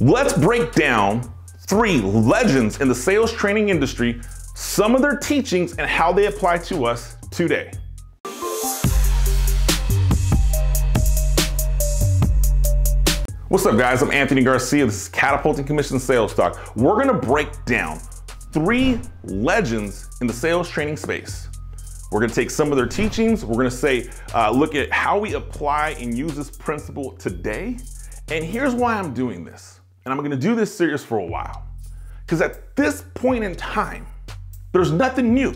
Let's break down 3 legends in the sales training industry, some of their teachings and how they apply to us today. What's up guys, I'm Anthony Garcia, this is Catapulting Commission Sales Talk. We're gonna break down 3 legends in the sales training space. We're gonna take some of their teachings, we're gonna say, look at how we apply and use this principle today. And here's why I'm doing this. And I'm gonna do this series for a while. Because at this point in time, there's nothing new.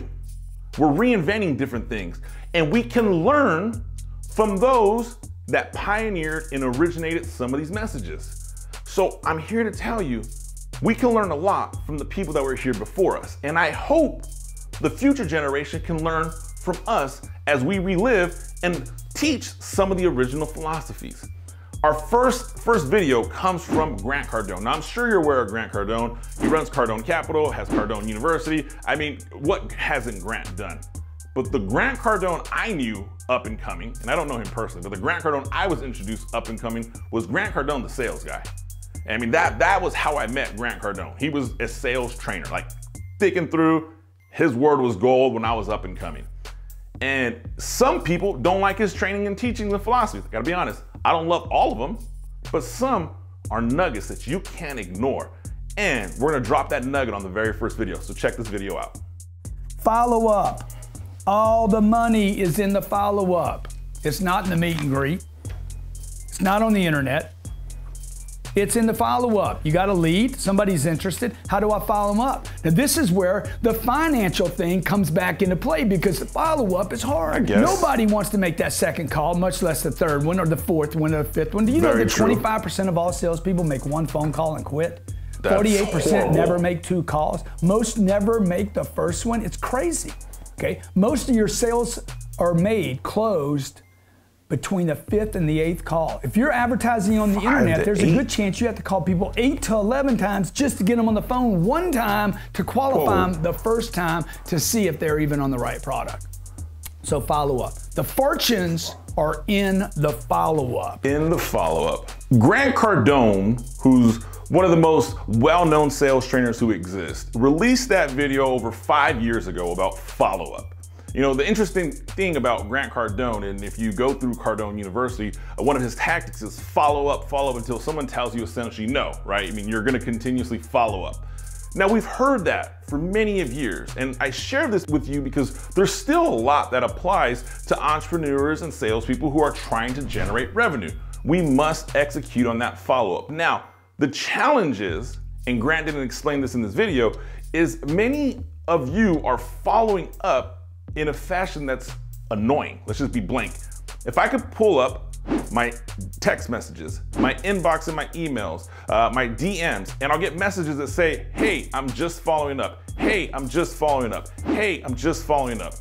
We're reinventing different things. And we can learn from those that pioneered and originated some of these messages. So I'm here to tell you, we can learn a lot from the people that were here before us. And I hope the future generation can learn from us as we relive and teach some of the original philosophies. Our first video comes from Grant Cardone. Now I'm sure you're aware of Grant Cardone. He runs Cardone Capital, has Cardone University. I mean, what hasn't Grant done? But the Grant Cardone I knew up and coming, and I don't know him personally, but the Grant Cardone I was introduced up and coming was Grant Cardone, the sales guy. And I mean, that was how I met Grant Cardone. He was a sales trainer, like thick and through. His word was gold when I was up and coming. And some people don't like his training and teachings and philosophies. I gotta be honest, I don't love all of them, but some are nuggets that you can't ignore. And we're gonna drop that nugget on the very first video, so check this video out. Follow up. All the money is in the follow-up. It's not in the meet and greet. It's not on the internet. It's in the follow-up. You got a lead, somebody's interested. How do I follow them up? Now this is where the financial thing comes back into play because the follow-up is hard. I guess. Nobody wants to make that second call, much less the third one or the fourth one or the fifth one. Do you know that 25% of all salespeople make 1 phone call and quit? 48% never make 2 calls. Most never make the first one. It's crazy. Okay, most of your sales are closed between the 5th and the 8th call. If you're advertising on the internet, there's a good chance you have to call people 8 to 11 times just to get them on the phone one time to qualify them the first time to see if they're even on the right product. So follow up. The fortunes are in the follow-up. In the follow-up. Grant Cardone, who's one of the most well-known sales trainers who exist, released that video over 5 years ago about follow-up. You know, the interesting thing about Grant Cardone, and if you go through Cardone University, one of his tactics is follow up until someone tells you essentially no, right? I mean, you're gonna continuously follow up. Now, we've heard that for many of years, and I share this with you because there's still a lot that applies to entrepreneurs and salespeople who are trying to generate revenue. We must execute on that follow-up. Now, the challenge is, and Grant didn't explain this in this video, is many of you are following up in a fashion that's annoying. Let's just be blank. If I could pull up my text messages, my inbox and my emails, my DMs, and I'll get messages that say, hey, I'm just following up. Hey, I'm just following up. Hey, I'm just following up.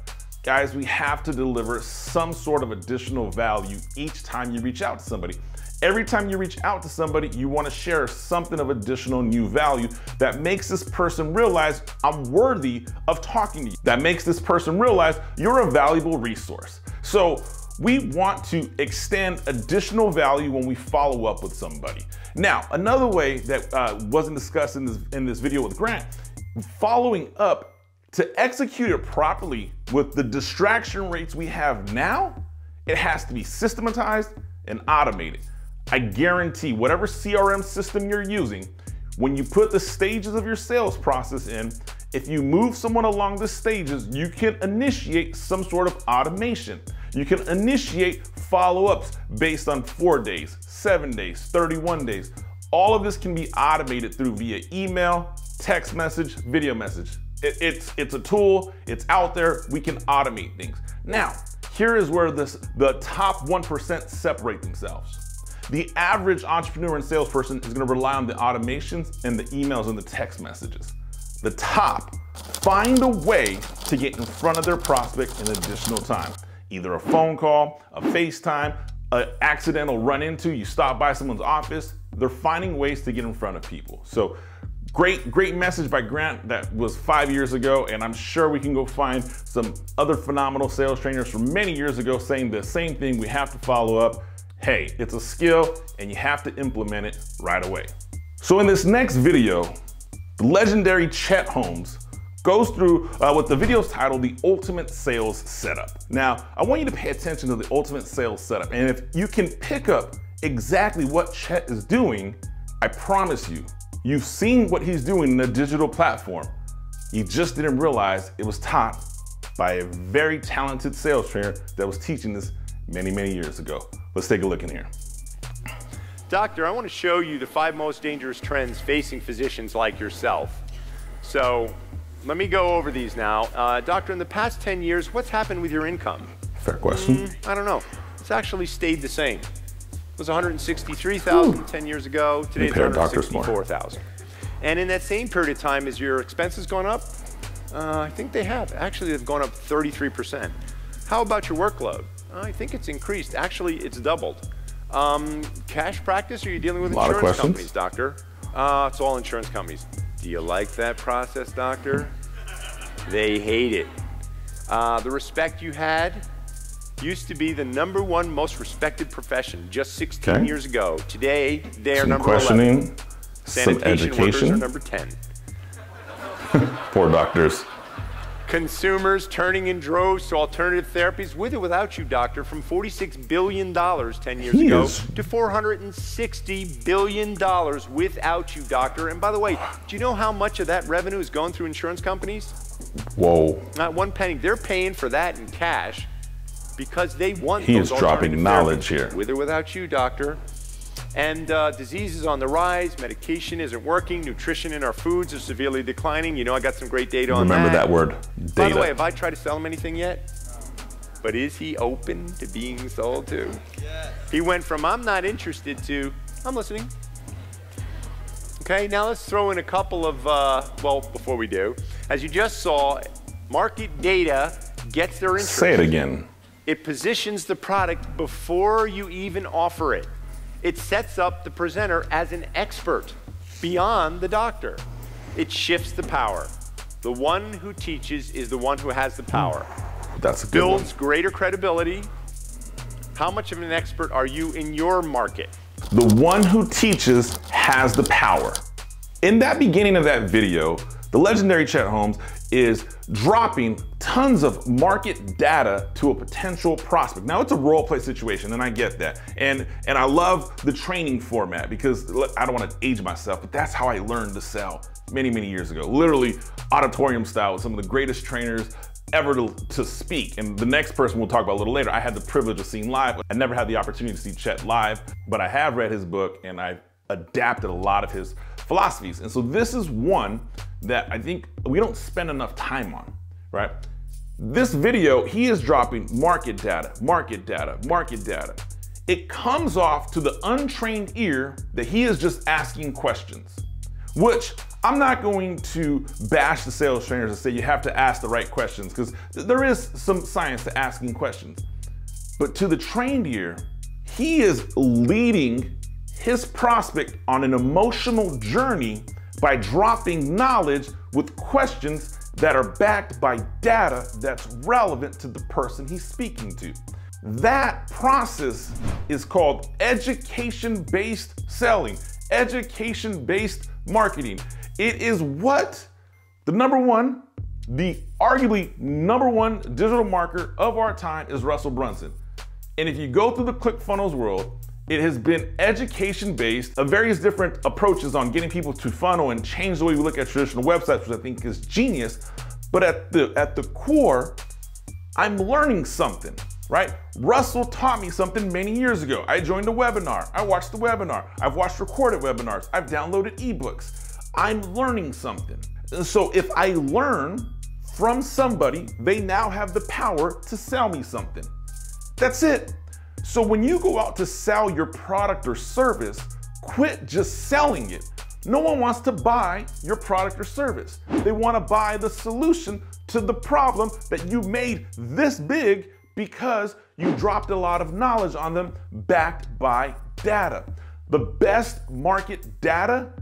Guys, we have to deliver some sort of additional value each time you reach out to somebody. Every time you reach out to somebody, you want to share something of additional new value that makes this person realize I'm worthy of talking to you. That makes this person realize you're a valuable resource. So we want to extend additional value when we follow up with somebody. Now, another way that wasn't discussed in this video with Grant, following up to execute it properly with the distraction rates we have now, it has to be systematized and automated. I guarantee whatever CRM system you're using, when you put the stages of your sales process in, if you move someone along the stages, you can initiate some sort of automation. You can initiate follow-ups based on 4 days, 7 days, 31 days. All of this can be automated through via email, text message, video message. It's a tool, it's out there, we can automate things. Now, here is where the top 1% separate themselves. The average entrepreneur and salesperson is gonna rely on the automations and the emails and the text messages. The top find a way to get in front of their prospect in additional time. Either a phone call, a FaceTime, an accidental run into, you stop by someone's office. They're finding ways to get in front of people. So great message by Grant that was 5 years ago, and I'm sure we can go find some other phenomenal sales trainers from many years ago saying the same thing. We have to follow up. Hey, it's a skill and you have to implement it right away. So in this next video, the legendary Chet Holmes goes through what the video's titled The Ultimate Sales Setup. Now, I want you to pay attention to the ultimate sales setup. And if you can pick up exactly what Chet is doing, I promise you, you've seen what he's doing in a digital platform. You just didn't realize it was taught by a very talented sales trainer that was teaching this many, many years ago. Let's take a look in here. Doctor, I want to show you the 5 most dangerous trends facing physicians like yourself. So let me go over these now. Doctor, in the past 10 years, what's happened with your income? Fair question. I don't know. It's actually stayed the same. It was 163,000 10 years ago. Today it's 164,000. And in that same period of time, has your expenses gone up? I think they have. Actually, they've gone up 33%. How about your workload? I think it's increased. Actually, it's doubled. Cash practice, are you dealing with insurance companies, doctor? It's all insurance companies. Do you like that process, doctor? They hate it. The respect you had used to be the #1 most respected profession just 16 years ago. Today, they are number 11. Sanitation workers are number 10. Poor doctors. Consumers turning in droves to alternative therapies, with or without you, doctor, from $46 billion 10 years ago to $460 billion without you, doctor. And by the way, do you know how much of that revenue is going through insurance companies? Whoa. Not one penny. They're paying for that in cash because they want He those is dropping knowledge therapies, here. with or without you, doctor. And disease is on the rise, medication isn't working, nutrition in our foods is severely declining. You know, I got some great data on that. Remember that word, data. By the way, have I tried to sell him anything yet? But is he open to being sold to? Yes. He went from I'm not interested to I'm listening. Okay, now let's throw in a couple of, well, before we do, as you just saw, market data gets their interest. Say it again. It positions the product before you even offer it. It sets up the presenter as an expert beyond the doctor. It shifts the power. The one who teaches is the one who has the power. That's a good Builds greater credibility. How much of an expert are you in your market? The one who teaches has the power. In that beginning of that video, the legendary Chet Holmes is dropping tons of market data to a potential prospect. Now, it's a role play situation, and I get that. And I love the training format because I don't want to age myself, but that's how I learned to sell many, many years ago. Literally auditorium style with some of the greatest trainers ever to speak. And the next person we'll talk about a little later, I had the privilege of seeing live. I never had the opportunity to see Chet live, but I have read his book and I've adapted a lot of his philosophies. And so this is one that I think we don't spend enough time on, right? This video, he is dropping market data, market data, market data. It comes off to the untrained ear that he is just asking questions, which I'm not going to bash the sales trainers and say you have to ask the right questions, because there is some science to asking questions. But to the trained ear, he is leading his prospect on an emotional journey by dropping knowledge with questions that are backed by data that's relevant to the person he's speaking to. That process is called education-based selling, education-based marketing. It is what the arguably number one digital marketer of our time is Russell Brunson. And if you go through the ClickFunnels world, it has been education-based, various different approaches on getting people to funnel and change the way we look at traditional websites, which I think is genius. But at the core, I'm learning something, right? Russell taught me something many years ago. I joined a webinar. I watched the webinar. I've watched recorded webinars. I've downloaded ebooks. I'm learning something. And so if I learn from somebody, they now have the power to sell me something. That's it. So when you go out to sell your product or service, quit just selling it. No one wants to buy your product or service. They want to buy the solution to the problem that you made this big because you dropped a lot of knowledge on them backed by data. The best market data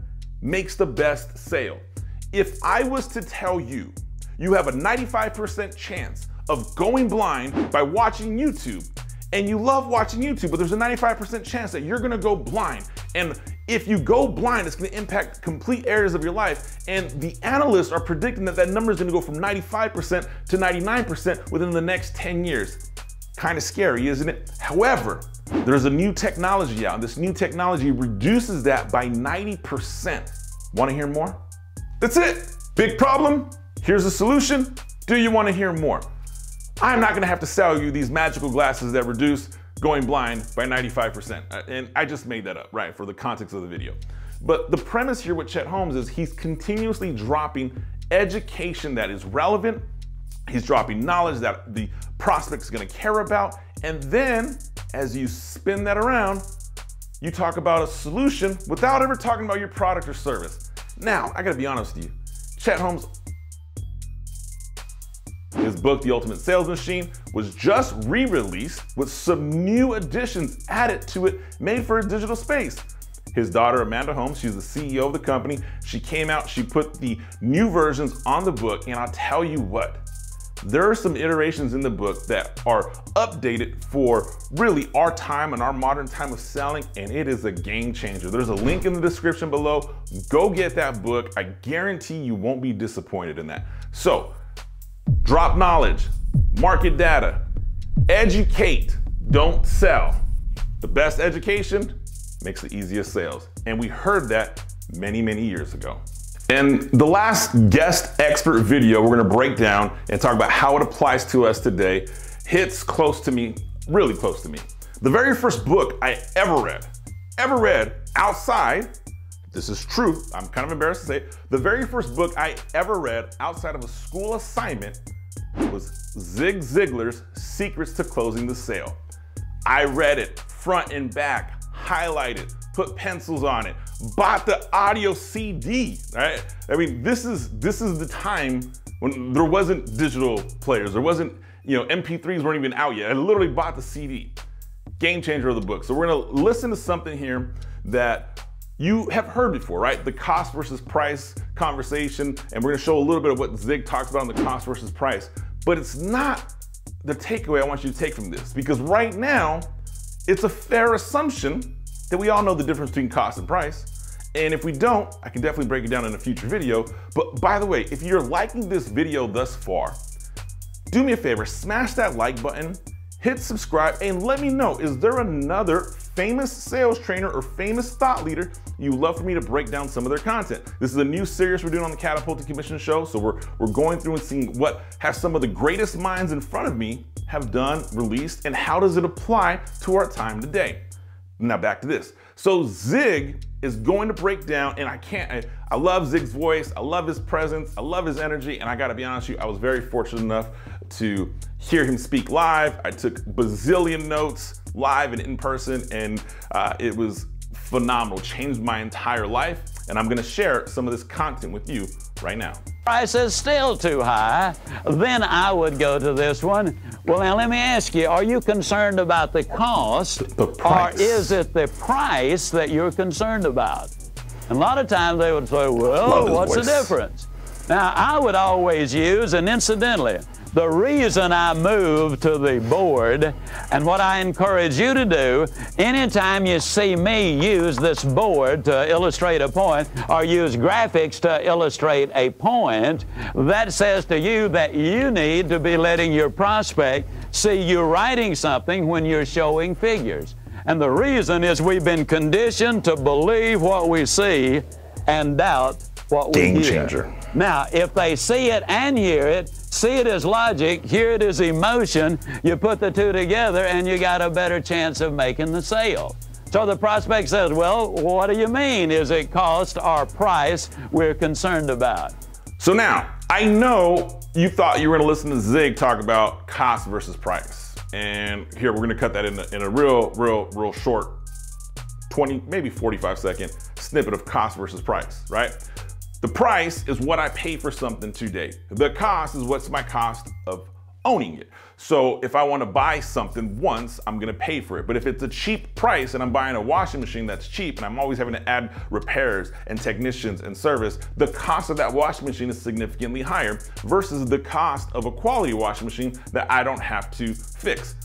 makes the best sale. If I was to tell you, you have a 95% chance of going blind by watching YouTube, and you love watching YouTube, but there's a 95% chance that you're gonna go blind. And If you go blind, it's gonna impact complete areas of your life. And the analysts are predicting that that number is gonna go from 95% to 99% within the next 10 years. Kind of scary, isn't it? However, there's a new technology out, and this new technology reduces that by 90%. Wanna hear more? That's it. Big problem, here's the solution. Do you wanna hear more? I'm not gonna have to sell you these magical glasses that reduce going blind by 95%. And I just made that up, right, for the context of the video. But the premise here with Chet Holmes is he's continuously dropping education that is relevant. He's dropping knowledge that the prospect is gonna care about. And then, as you spin that around, you talk about a solution without ever talking about your product or service. Now, I gotta be honest with you. Chet Holmes, his book, The Ultimate Sales Machine, was just re-released with some new additions added to it, made for a digital space. His daughter, Amanda Holmes, she's the CEO of the company. She came out, she put the new versions on the book, and I'll tell you what, there are some iterations in the book that are updated for really our time and our modern time of selling, and it is a game changer. There's a link in the description below. Go get that book. I guarantee you won't be disappointed in that. So, drop knowledge, market data, educate, don't sell. The best education makes the easiest sales. And we heard that many, many years ago. In the last guest expert video, we're gonna break down and talk about how it applies to us today, hits close to me, really close to me. The very first book I ever read outside, this is true, I'm kind of embarrassed to say, the very first book I ever read outside of a school assignment was Zig Ziglar's Secrets to Closing the Sale. I read it front and back, highlighted, put pencils on it, bought the audio CD, right? I mean, this is the time when there wasn't digital players, there wasn't, MP3s weren't even out yet. I literally bought the CD. Game changer of the book. So we're gonna listen to something here that you have heard before, right? The cost versus price conversation, and we're gonna show a little bit of what Zig talks about on the cost versus price, but it's not the takeaway I want you to take from this, because right now, it's a fair assumption that we all know the difference between cost and price. And if we don't, I can definitely break it down in a future video. But by the way, if you're liking this video thus far, do me a favor, smash that like button, hit subscribe, and let me know, is there another famous sales trainer or famous thought leader you'd love for me to break down some of their content? This is a new series we're doing on the Catapult to Commission show, so we're going through and seeing what have some of the greatest minds in front of me have done, released, and how does it apply to our time today. Now back to this. So Zig is going to break down, and I love Zig's voice, I love his presence, I love his energy, and I gotta be honest with you, I was very fortunate enough to hear him speak live. I took bazillion notes live and in person, and it was phenomenal, changed my entire life, and I'm gonna share some of this content with you right now. Price is still too high, then I would go to this one. Well, now let me ask you, are you concerned about the cost, the price, or is it the price that you're concerned about? And a lot of times they would say, well, what's the difference? Now, I would always use, and incidentally, the reason I moved to the board, and what I encourage you to do, anytime you see me use this board to illustrate a point, or use graphics to illustrate a point, that says to you that you need to be letting your prospect see you writing something when you're showing figures. And the reason is we've been conditioned to believe what we see and doubt what we hear. Game changer. Now, if they see it and hear it, see it as logic, hear it as emotion, you put the two together and you got a better chance of making the sale. So the prospect says, well, what do you mean? Is it cost or price we're concerned about? So now, I know you thought you were gonna listen to Zig talk about cost versus price. And here, we're gonna cut that in a real short 20, maybe 45-second snippet of cost versus price, right? The price is what I pay for something today. The cost is what's my cost of owning it. So if I want to buy something once, I'm going to pay for it. But if it's a cheap price and I'm buying a washing machine that's cheap and I'm always having to add repairs and technicians and service, the cost of that washing machine is significantly higher versus the cost of a quality washing machine that I don't have to fix.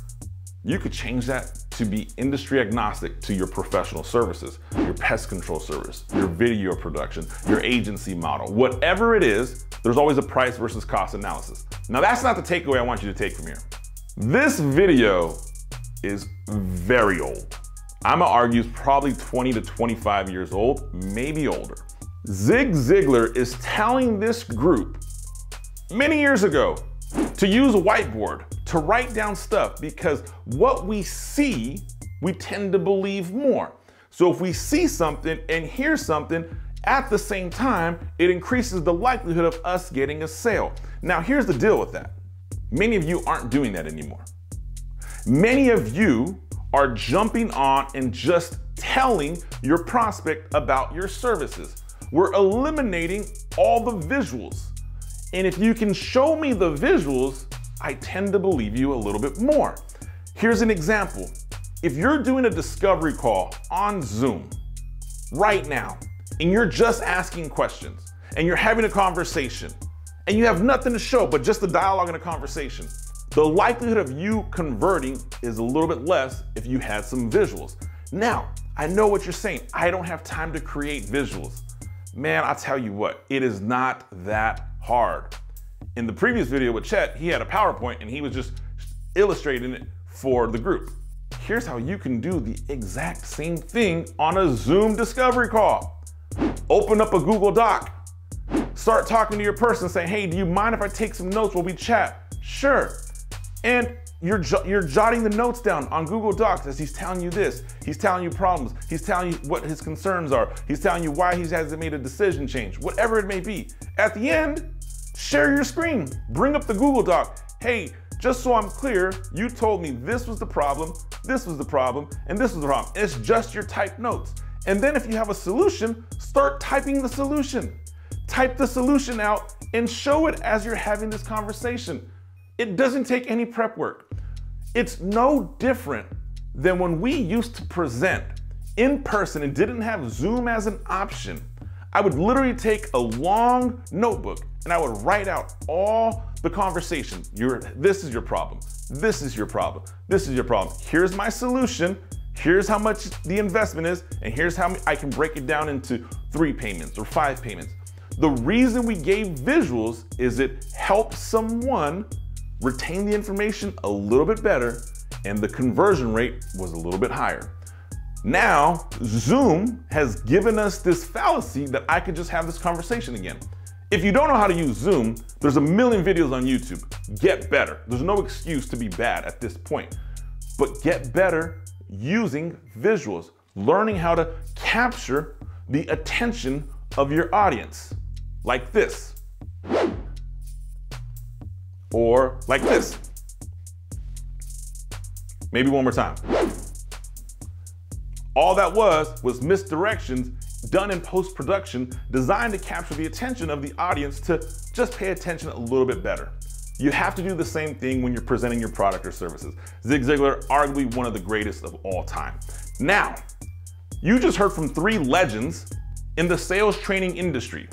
You could change that to be industry agnostic to your professional services, your pest control service, your video production, your agency model. Whatever it is, there's always a price versus cost analysis. Now that's not the takeaway I want you to take from here. This video is very old. I'm gonna argue it's probably 20 to 25 years old, maybe older. Zig Ziglar is telling this group many years ago to use a whiteboard to write down stuff, because what we see, we tend to believe more. So if we see something and hear something at the same time, it increases the likelihood of us getting a sale. Now here's the deal with that. Many of you aren't doing that anymore. Many of you are jumping on and just telling your prospect about your services. We're eliminating all the visuals. And if you can show me the visuals, I tend to believe you a little bit more. Here's an example. If you're doing a discovery call on Zoom right now, and you're just asking questions, and you're having a conversation, and you have nothing to show but just a dialogue and a conversation, the likelihood of you converting is a little bit less if you had some visuals. Now, I know what you're saying. I don't have time to create visuals. Man, I'll tell you what, it is not that hard. In the previous video with Chet, he had a PowerPoint and he was just illustrating it for the group. Here's how you can do the exact same thing on a Zoom discovery call. Open up a Google Doc. Start talking to your person, say, hey, do you mind if I take some notes while we chat? Sure. And you're jotting the notes down on Google Docs as he's telling you this. He's telling you problems. He's telling you what his concerns are. He's telling you why he hasn't made a decision change, whatever it may be. At the end, share your screen. Bring up the Google Doc. Hey, just so I'm clear, you told me this was the problem, this was the problem, and this was the problem. It's just your typed notes. And then if you have a solution, start typing the solution. Type the solution out and show it as you're having this conversation. It doesn't take any prep work. It's no different than when we used to present in person and didn't have Zoom as an option. I would literally take a long notebook and I would write out all the conversation. This is your problem. This is your problem. This is your problem. Here's my solution. Here's how much the investment is, and here's how I can break it down into 3 payments or 5 payments. The reason we gave visuals is it helps someone retain the information a little bit better, and the conversion rate was a little bit higher. Now, Zoom has given us this fallacy that I could just have this conversation again. If you don't know how to use Zoom, there's a million videos on YouTube. Get better. There's no excuse to be bad at this point, but get better using visuals, learning how to capture the attention of your audience, like this. Or like this. Maybe one more time. All that was misdirections done in post-production, designed to capture the attention of the audience to just pay attention a little bit better. You have to do the same thing when you're presenting your product or services. Zig Ziglar, arguably one of the greatest of all time. Now, you just heard from 3 legends in the sales training industry.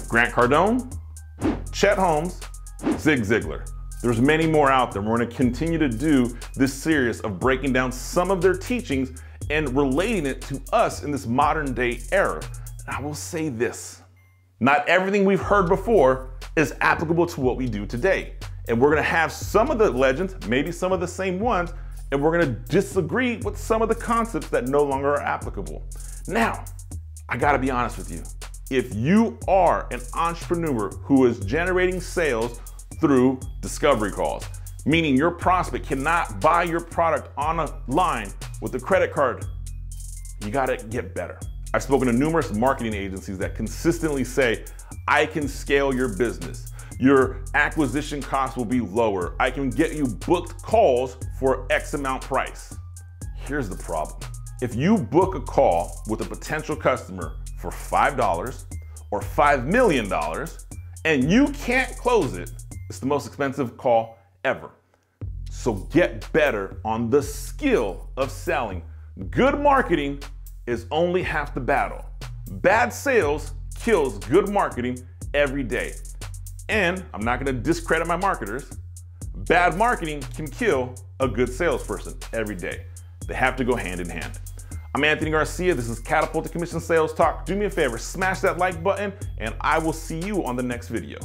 Grant Cardone, Chet Holmes, Zig Ziglar. There's many more out there. We're going to continue to do this series of breaking down some of their teachings and relating it to us in this modern day era. And I will say this, not everything we've heard before is applicable to what we do today. And we're going to have some of the legends, maybe some of the same ones, and we're going to disagree with some of the concepts that no longer are applicable. Now, I got to be honest with you. If you are an entrepreneur who is generating sales through discovery calls, meaning your prospect cannot buy your product online with a credit card, you gotta get better. I've spoken to numerous marketing agencies that consistently say, I can scale your business. Your acquisition costs will be lower. I can get you booked calls for X amount price. Here's the problem. If you book a call with a potential customer for $5 or $5 million and you can't close it, it's the most expensive call ever. So get better on the skill of selling. Good marketing is only half the battle. Bad sales kills good marketing every day. And I'm not gonna discredit my marketers. Bad marketing can kill a good salesperson every day. They have to go hand in hand. I'm Anthony Garcia. This is Catapult to Commission Sales Talk. Do me a favor, smash that like button, and I will see you on the next video.